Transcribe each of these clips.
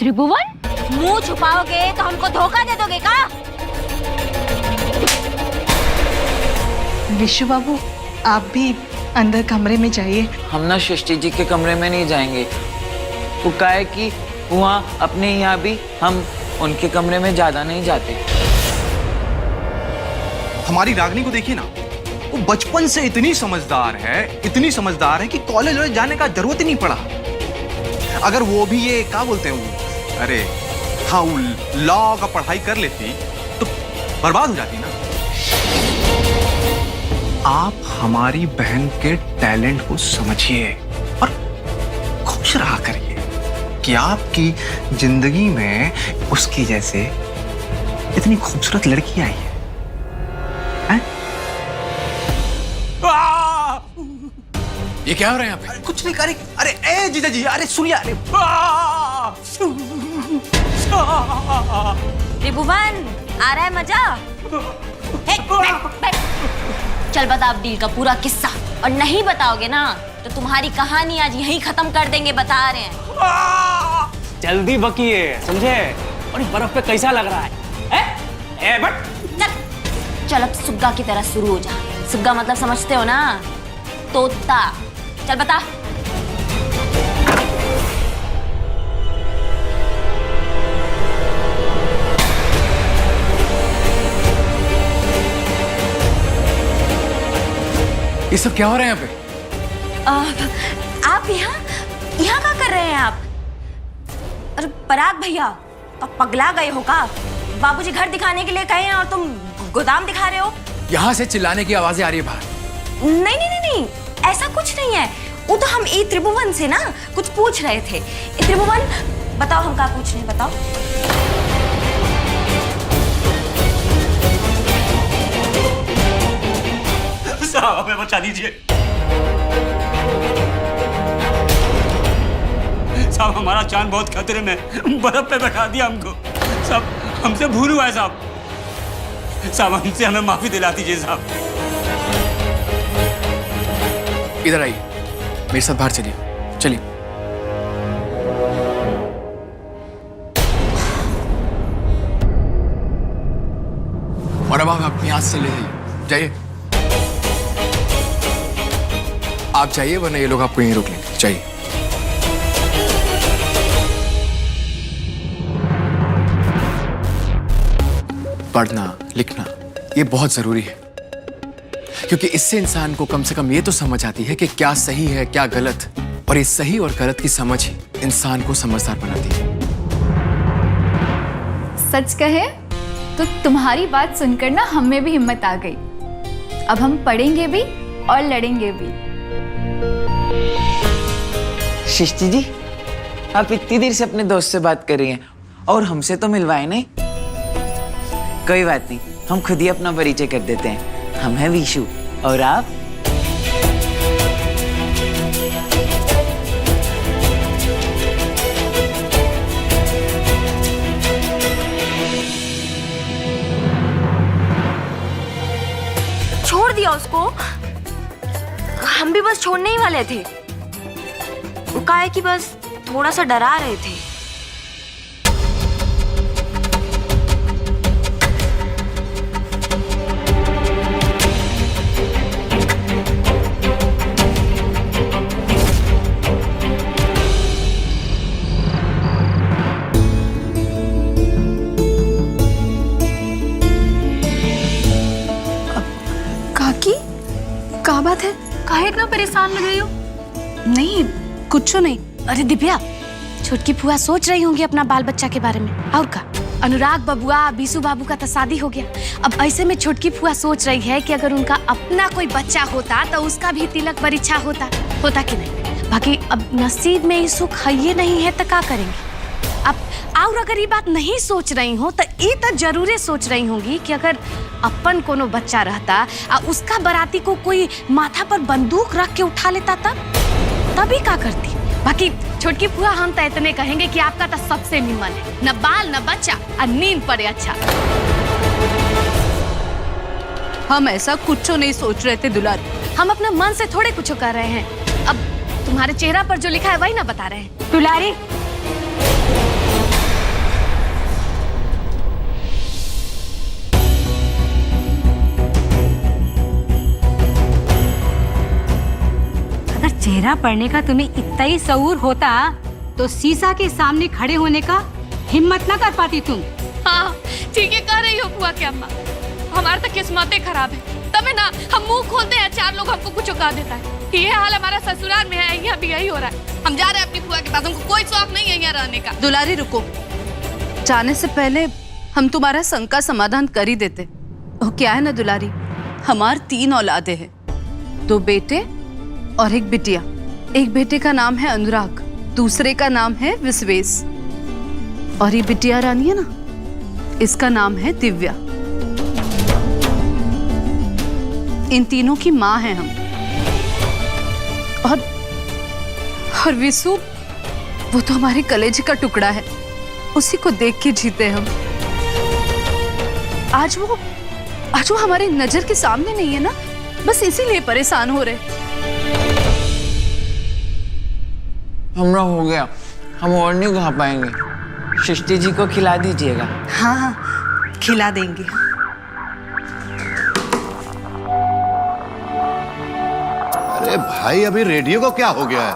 त्रिभुवन, मुंह छुपाओगे तो हमको धोखा दे दोगे का? विशु बाबू, आप भी अंदर कमरे में जाइए। हम ना सृष्टि जी के कमरे में नहीं जाएंगे। वो क्या है कि वहाँ अपने यहाँ भी हम उनके कमरे में ज्यादा नहीं जाते। हमारी रागनी को देखिए ना, वो बचपन से इतनी समझदार है कि कॉलेज में जाने का जरूरत ही नहीं पड़ा। अगर वो भी ये क्या बोलते हैं वो, अरे हाँ, लॉ का पढ़ाई कर लेती तो बर्बाद हो जाती ना। आप हमारी बहन के टैलेंट को समझिए और खुश रहा करिए कि आपकी जिंदगी में उसकी जैसे इतनी खूबसूरत लड़की आई है। ये क्या हो रहा है यहाँ पे? अरे कुछ नहीं करे। अरे ए जीजा जी, अरे सुनिए। अरे त्रिभुवन, आ रहा है मजा? बैठ। चल बता अब डील का पूरा किस्सा, और नहीं बताओगे ना तो तुम्हारी कहानी आज यहीं खत्म कर देंगे, बता रहे हैं। जल्दी बकिए, समझे? और बर्फ पे कैसा लग रहा है? ए बट चल अब सुग्गा की तरह शुरू हो जा। सुग्गा मतलब समझते हो ना? तोता। चल बता। ये सब क्या हो रहा है यहाँ पे? आप यहाँ क्या कर रहे हैं आप? अरे पराग भैया, तो पगला गए हो का? बाबूजी घर दिखाने के लिए कहे हैं और तुम गोदाम दिखा रहे हो? यहाँ से चिल्लाने की आवाजें आ रही है बाहर। नहीं, ऐसा कुछ नहीं है। वो तो हम ई त्रिभुवन से ना कुछ पूछ रहे थे। ई त्रिभुवन, बताओ हम क्या पूछ रहे हैं, बताओ। साहब हमें बचा दीजिए। साहब हमारा जान बहुत खतरे में, बर्फ पे बैठा दिया हमको। साहब हमसे भूल हुआ है साहब। साहब हमसे हमें माफी दिला दीजिए साहब। इधर आइए, मेरे साथ बाहर चलिए। चलिए। और अब आप अपनी हाथ से ले जाइए। आप जाइए, वरना ये लोग आपको यहीं रोक लेंगे। जाइए। पढ़ना लिखना ये बहुत जरूरी है, क्योंकि इससे इंसान को कम से कम ये तो समझ आती है कि क्या सही है क्या गलत, और ये सही और गलत की समझ ही इंसान को समझदार बनाती है। सच कहे तो तुम्हारी बात सुनकर ना हमें भी हिम्मत आ गई। अब हम पढ़ेंगे भी और लड़ेंगे भी। सृष्टि जी, आप इतनी देर से अपने दोस्त से बात कर रही हैं और हमसे तो मिलवाए नहीं। कोई बात नहीं, हम खुद ही अपना परिचय कर देते हैं। हम हैं विशु, और आप? छोड़ दिया उसको। हम भी बस छोड़ने ही वाले थे। वो का है कि बस थोड़ा सा डरा रहे थे। काकी, क्या बात है? काहे इतना परेशान लग रही हो? नहीं, कुछ नहीं। अरे दिव्या, छोटकी फुआ सोच रही होंगी अपना बाल बच्चा के बारे में। और का, अनुराग बबुआ बीसू बाबू का तो शादी हो गया। अब ऐसे में छोटकी फुआ सोच रही है कि अगर उनका अपना कोई बच्चा होता तो उसका भी तिलक परीक्षा होता कि नहीं। बाकी अब नसीब में ये सुख है ये नहीं है तो क्या करेंगे। अब और अगर ये बात नहीं सोच रही हो तो ये तो जरूर सोच रही होंगी कि अगर अपन कोनो बच्चा रहता और उसका बराती को कोई माथा पर बंदूक रख के उठा लेता तभी क्या करती। बाकी छोटकी फुआ, हम तो इतने कहेंगे कि आपका तो सबसे निमन है, न बाल न बच्चा और नींद पड़े अच्छा। हम ऐसा कुछ नहीं सोच रहे थे दुलारी। हम अपना मन से थोड़े कुछ कर रहे हैं। अब तुम्हारे चेहरा पर जो लिखा है वही ना बता रहे हैं। दुलारी, पहरा पड़ने का तुम्हें इतना ही शऊर होता तो शीशा के सामने खड़े होने का हिम्मत ना कर पाती तुम। हाँ ठीक है कह रही हो बुआ के अम्मा, हमारी तो किस्मतें खराब है। तभी ना हम मुंह खोलते हैं, चार लोग हमको कुछ कहा देता है। ये हाल हमारा ससुराल में है, यहाँ भी यही हो रहा है। हम जा रहे हैं अपनी बुआ के पास, हमको कोई शौक नहीं है यहाँ रहने का। दुलारी रुको, जाने से पहले हम तुम्हारा शंका समाधान कर ही देते। वो क्या है ना दुलारी, हमार 3 औलादे हैं, 2 बेटे और 1 बिटिया। एक बेटे का नाम है अनुराग, दूसरे का नाम है विश्वेश, और ये बिटिया रानी है ना, इसका नाम है दिव्या। इन तीनों की माँ है हम। और विशु, वो तो हमारे कलेजे का टुकड़ा है, उसी को देख के जीते हम। आज वो हमारे नजर के सामने नहीं है ना, बस इसीलिए परेशान हो रहे। हमरा हो गया, हम और नहीं खा पाएंगे। सृष्टि जी को खिला दीजिएगा। हाँ हाँ खिला देंगे। अरे भाई अभी रेडियो को क्या हो गया है,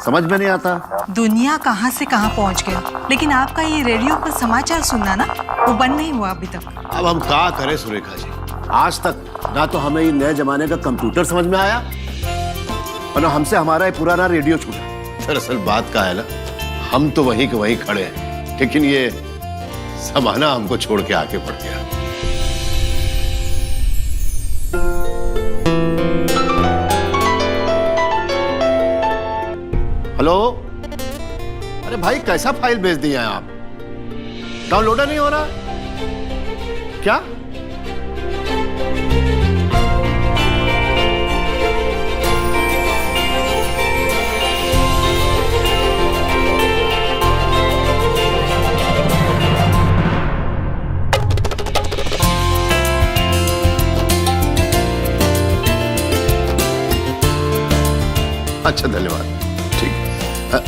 समझ में नहीं आता। दुनिया कहाँ से कहाँ पहुँच गया, लेकिन आपका ये रेडियो पर समाचार सुनना ना, वो बंद नहीं हुआ अभी तक। अब हम क्या करें सुरेखा जी, आज तक ना तो हमें ये नए जमाने का कंप्यूटर समझ में आया और ना हमसे हमारा ये पुराना रेडियो छूटा। दरअसल बात का है ना, हम तो वहीं के वहीं खड़े हैं, लेकिन ये जमाना हमको छोड़ के आगे बढ़ गया। हेलो, अरे भाई कैसा फाइल भेज दिए हैं आप, डाउनलोडर नहीं हो रहा क्या? अच्छा धन्यवाद, ठीक है।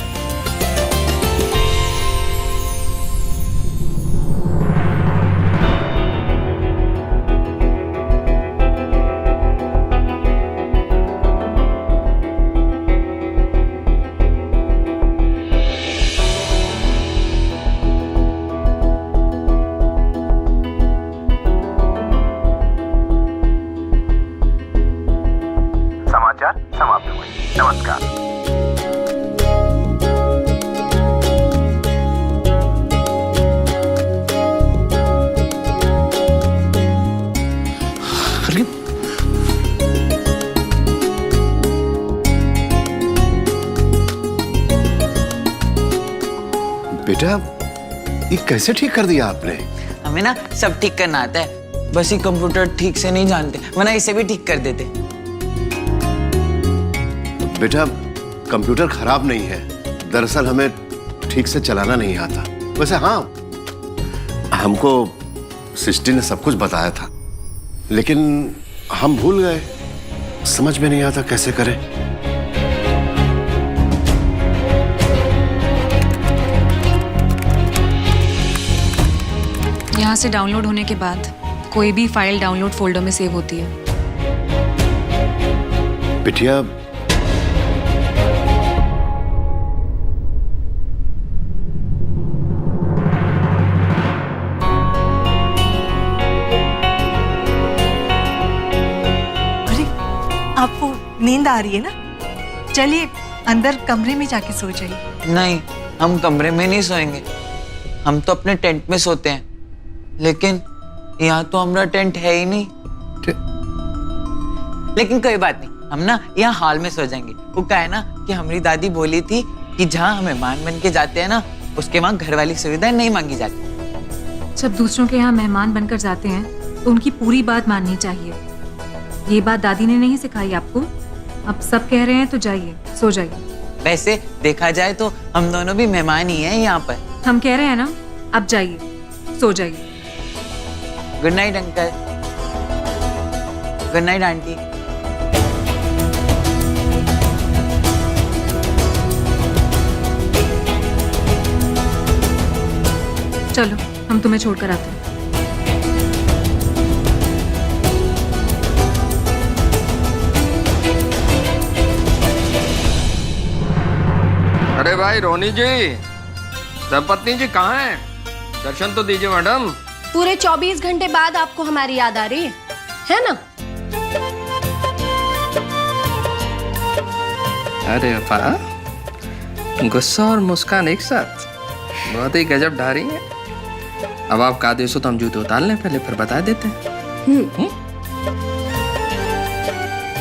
समाचार समाप्त हुए। नमस्कार। अरे बेटा, ये कैसे ठीक कर दिया आपने? हमें ना सब ठीक करना आता है, बस ये कंप्यूटर ठीक से नहीं जानते, वरना इसे भी ठीक कर देते। बेटा कंप्यूटर खराब नहीं है, दरअसल हमें ठीक से चलाना नहीं आता। वैसे हाँ, हमको सृष्टि ने सब कुछ बताया था, लेकिन हम भूल गए, समझ में नहीं आता कैसे करें। यहाँ से डाउनलोड होने के बाद कोई भी फाइल डाउनलोड फोल्डर में सेव होती है। बिटिया, आपको नींद आ रही है ना, चलिए अंदर कमरे में जाके सो जाइए। नहीं, हम कमरे में नहीं सोएंगे, हम तो अपने टेंट में सोते हैं, लेकिन यहाँ तो हमारा टेंट है ही नहीं। लेकिन कोई बात नहीं, हम ना यहाँ हॉल में सो जाएंगे। वो क्या है ना कि हमारी दादी बोली थी कि जहाँ हम मेहमान बन के जाते हैं ना, उसके वहाँ घर वाली सुविधाएं नहीं मांगी जाती। जब दूसरों के यहाँ मेहमान बनकर जाते हैं तो उनकी पूरी बात माननी चाहिए। ये बात दादी ने नहीं सिखाई आपको? अब सब कह रहे हैं तो जाइए, सो जाइए। वैसे देखा जाए तो हम दोनों भी मेहमान ही हैं यहाँ पर। हम कह रहे हैं ना, अब जाइए, सो जाइए। Good night uncle, good night aunty. चलो हम तुम्हें छोड़कर आते हैं। भाई रोनी जी, धर्मपत्नी जी कहाँ हैं? दर्शन तो दीजिए मैडम। पूरे 24 घंटे बाद आपको हमारी याद आ रही है ना? अरे वाह, गुस्सा और मुस्कान एक साथ, बहुत ही गजब ढा रही है। अब आप का देसो तो हम जूते उतार लें पहले, फिर बता देते हैं।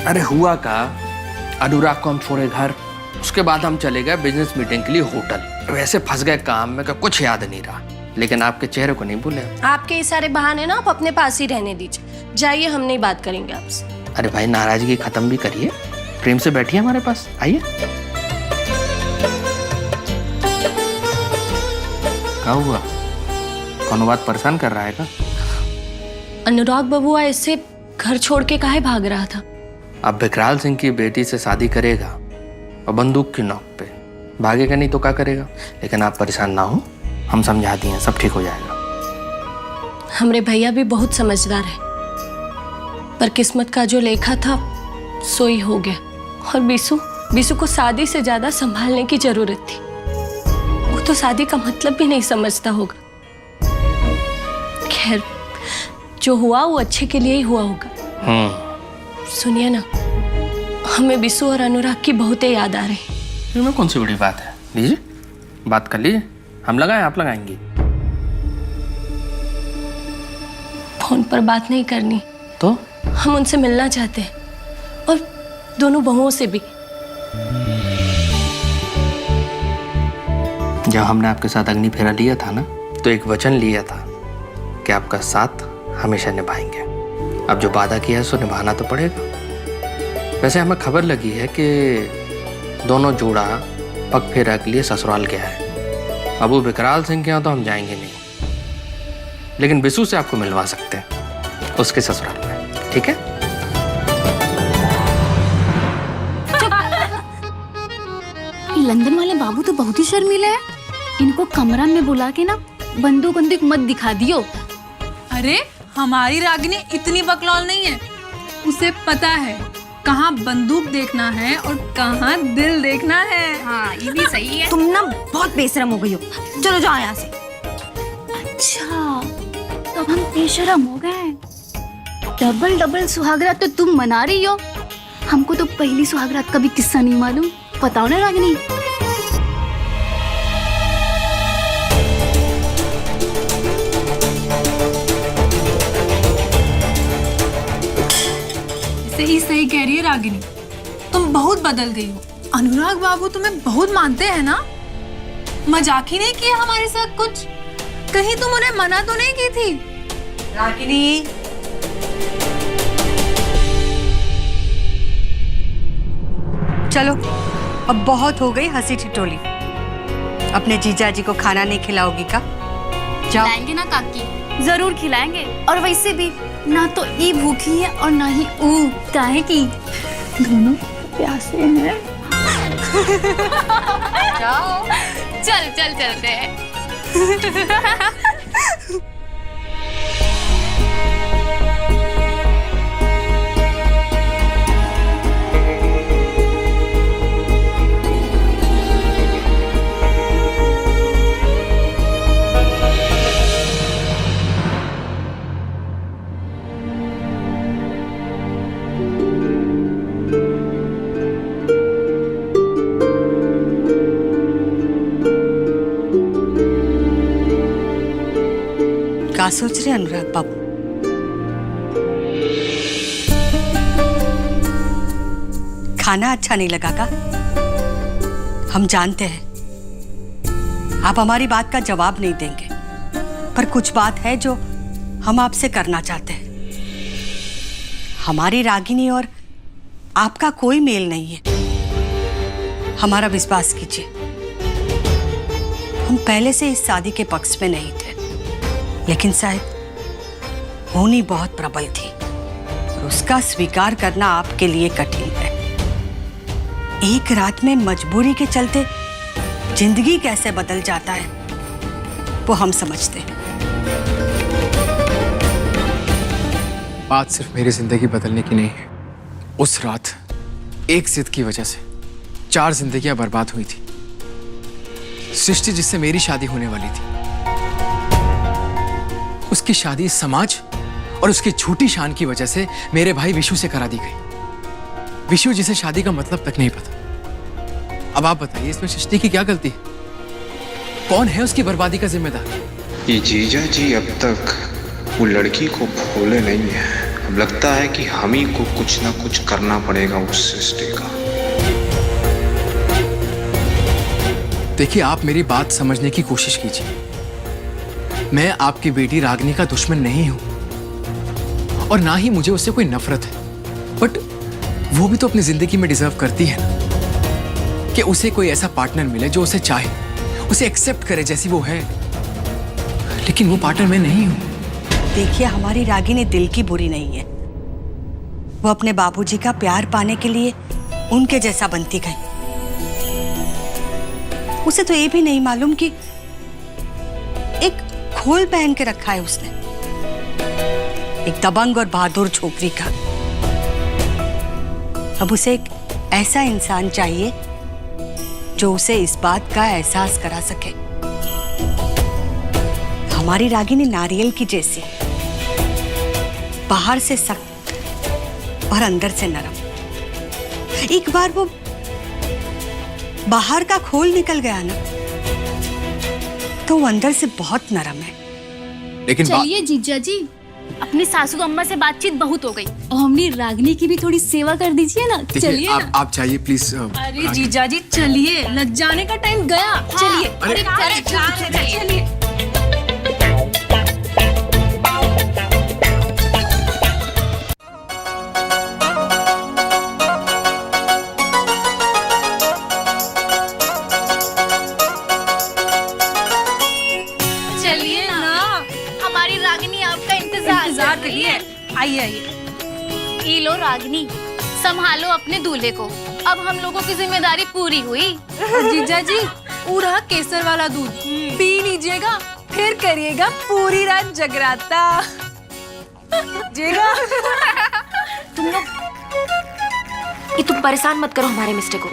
अरे हुआ का, अनुराग को हम छोड़े घर, उसके बाद हम चले गए बिजनेस मीटिंग के लिए होटल। वैसे फंस गए काम में कि कुछ याद नहीं रहा, लेकिन आपके चेहरे को नहीं भूले। आपके ये सारे बहाने ना आप अपने पास ही रहने दीजिए, जाइए, हम नहीं बात करेंगे आपसे। अरे भाई नाराजगी खत्म भी करिए, प्रेम से बैठिए हमारे पास, आइए। क्या हुआ, कौन बात परेशान कर रहा है का? अनुराग बबुआ इससे घर छोड़ के काहे भाग रहा था? अब विकराल सिंह की बेटी से शादी करेगा और बंदूक की नोक पे भागेगा नहीं तो क्या करेगा? लेकिन आप परेशान ना हो, हम समझा दिए, सब ठीक हो जाएगा। हमरे भैया भी बहुत समझदार है, पर किस्मत का जो लेखा था सोई हो गया। और बीसू को शादी से ज्यादा संभालने की जरूरत थी। वो तो शादी का मतलब भी नहीं समझता होगा। खैर, जो हुआ वो अच्छे के लिए ही हुआ होगा। सुनिए ना, हमें बीसू और अनुराग की बहुत ही याद आ रही है। इसमें कौन सी बड़ी बात है? लीजिए, बात कर लीजिए, हम लगाएं आप लगाएंगी? फोन पर बात नहीं करनी तो? हम उनसे मिलना चाहते हैं, और दोनों बहुओं से भी। जब हमने आपके साथ अग्नि फेरा लिया था ना, तो एक वचन लिया था कि आपका साथ हमेशा निभाएंगे। अब जो वादा किया है सो निभाना तो पड़ेगा। वैसे हमें खबर लगी है कि दोनों जोड़ा पग फेरा के लिए ससुराल गया है। अब वो विकराल सिंह के यहाँ तो हम जाएंगे नहीं, लेकिन बिसू से आपको मिलवा सकते हैं उसके ससुराल में, ठीक है? लंदन वाले बाबू तो बहुत ही शर्मीले हैं। इनको कमरा में बुला के ना बंदूक मत दिखा दियो। अरे हमारी रागिनी इतनी बकलौल नहीं है, उसे पता है कहाँ बंदूक देखना है और कहाँ दिल देखना है। हाँ, ये भी सही है। तुम ना बहुत बेशरम हो गई हो, चलो जाओ यहाँ से। अच्छा, तब हम बेशरम हो गए। डबल सुहागरात तो तुम मना रही हो, हमको तो पहली सुहागरात का भी किस्सा नहीं मालूम। बताओ ना रागिनी। सही कह रही है रागिनी, तुम बहुत बदल गई हो। अनुराग बाबू तुम्हें बहुत मानते हैं ना? मजाक ही नहीं किया हमारे साथ कुछ? कहीं तुम उन्हें मना तो नहीं की थी? रागिनी, चलो अब बहुत हो गई हंसी ठिठोली। अपने जीजा जी को खाना नहीं खिलाओगी का? जाओ। खिलाएंगे ना काकी, जरूर खिलाएंगे। और वैसे भी ना तो ई भूखी है और ना ही ऊ, काहे की दोनों प्यासे हैं। जाओ। चलते हैं। क्या सोच रहे अनुराग बाबू? खाना अच्छा नहीं लगा का? हम जानते हैं आप हमारी बात का जवाब नहीं देंगे, पर कुछ बात है जो हम आपसे करना चाहते हैं। हमारी रागिनी और आपका कोई मेल नहीं है, हमारा विश्वास कीजिए। हम पहले से इस शादी के पक्ष में नहीं थे, लेकिन शायद होनी बहुत प्रबल थी और उसका स्वीकार करना आपके लिए कठिन है। एक रात में मजबूरी के चलते जिंदगी कैसे बदल जाता है वो हम समझते हैं। बात सिर्फ मेरी जिंदगी बदलने की नहीं है। उस रात एक जिद की वजह से 4 जिंदगियां बर्बाद हुई थी। सृष्टि जिससे मेरी शादी होने वाली थी, उसकी शादी समाज और उसकी झूठी शान की वजह से मेरे भाई विशु से करा दी गई। विशु जिसे शादी का मतलब तक नहीं पता। अब आप बताइए इसमें सृष्टि की क्या गलती है? कौन है उसकी बर्बादी का जिम्मेदार? ये जीजा जी अब तक वो लड़की को भूले नहीं है। अब लगता है कि हम ही को कुछ ना कुछ करना पड़ेगा उस सृष्टि का। देखिए, आप मेरी बात समझने की कोशिश कीजिए। मैं आपकी बेटी रागिनी का दुश्मन नहीं हूं और ना ही मुझे उससे कोई नफरत है, बट वो भी तो अपनी जिंदगी में डिजर्व करती है ना कि उसे कोई ऐसा पार्टनर मिले जो उसे चाहे, उसे एक्सेप्ट करे जैसी वो है। लेकिन वो पार्टनर मैं नहीं हूं। देखिए, हमारी रागिनी दिल की बुरी नहीं है। वो अपने बाबूजी का प्यार पाने के लिए उनके जैसा बनती गई। उसे तो ये भी नहीं मालूम कि एक खोल पहन के रखा है उसने, एक दबंग और बहादुर छोकरी का। अब उसे एक ऐसा इंसान चाहिए जो उसे इस बात का एहसास करा सके। हमारी रागिनी नारियल की जैसी, बाहर से सख्त और अंदर से नरम। एक बार वो बाहर का खोल निकल गया ना, तो वो अंदर से बहुत नरम है। लेकिन चलिए जीजा जी, अपनी सासू अम्मा से बातचीत बहुत हो गई और हमने रागिनी की भी थोड़ी सेवा कर दीजिए ना। चलिए आप चाहिए प्लीज। अरे जीजा जी चलिए, लग जाने का टाइम गया। चलिए चलिए। चलिए ना, हमारी रागिनी आपका इंतजार कर रही है। आइए आइए। ये लो रागिनी, संभालो अपने दूल्हे को। अब हम लोगों की जिम्मेदारी पूरी हुई। जीजा जी, पूरा केसर वाला दूध पी लीजिएगा, फिर करिएगा पूरी रात जगराता। जीगा। तुम लोग ये तुम परेशान मत करो हमारे मिस्टर को।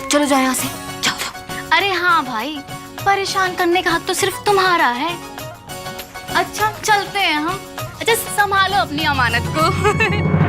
चलो जाओ यहाँ से, जाओ जाओ। अरे हाँ भाई, परेशान करने का हक तो सिर्फ तुम्हारा है। अच्छा चलते हैं हम। अच्छा संभालो अपनी अमानत को।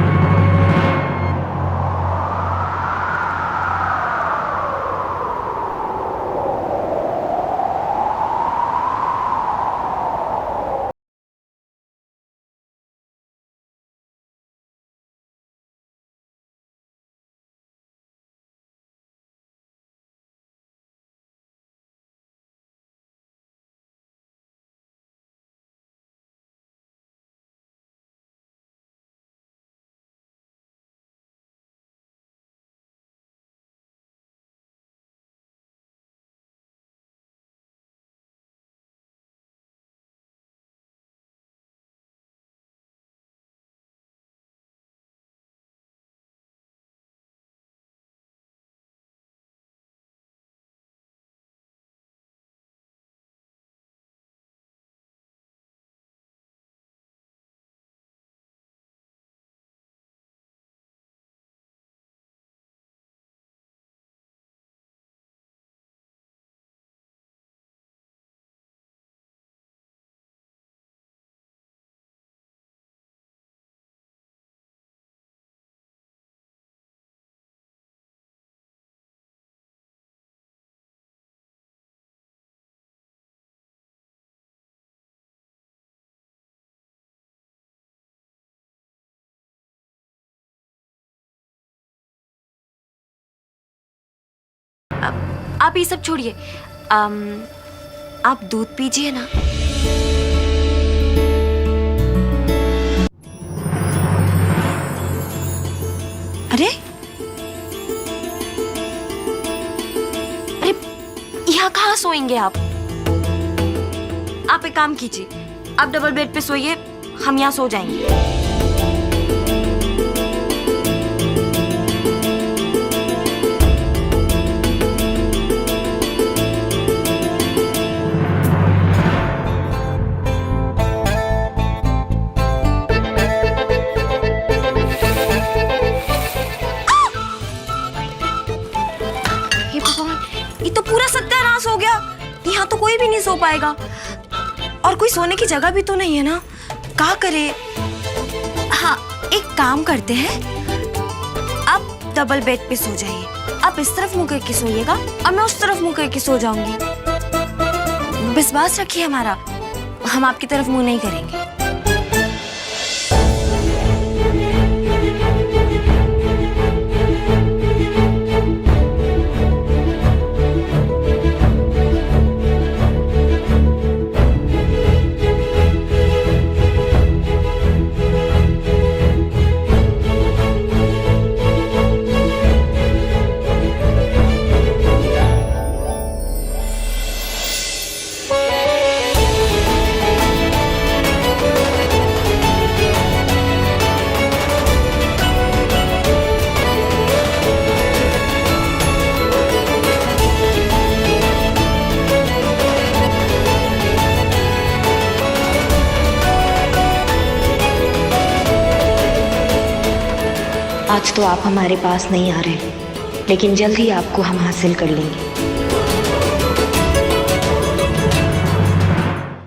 आप ये सब छोड़िए, आप दूध पीजिए ना। अरे अरे यहाँ कहाँ सोएंगे आप? आप एक काम कीजिए, आप डबल बेड पे सोइए, हम यहाँ सो जाएंगे। नहीं सो पाएगा। और कोई सोने की जगह भी तो नहीं है ना, क्या करे? हाँ, एक काम करते हैं, आप डबल बेड पे सो जाइए। आप इस तरफ मुंह करके सोइएगा और मैं उस तरफ मुंह करके सो जाऊंगी। विश्वास रखिए हमारा, हम आपकी तरफ मुंह नहीं करेंगे। आज तो आप हमारे पास नहीं आ रहे, लेकिन जल्द ही आपको हम हासिल कर लेंगे।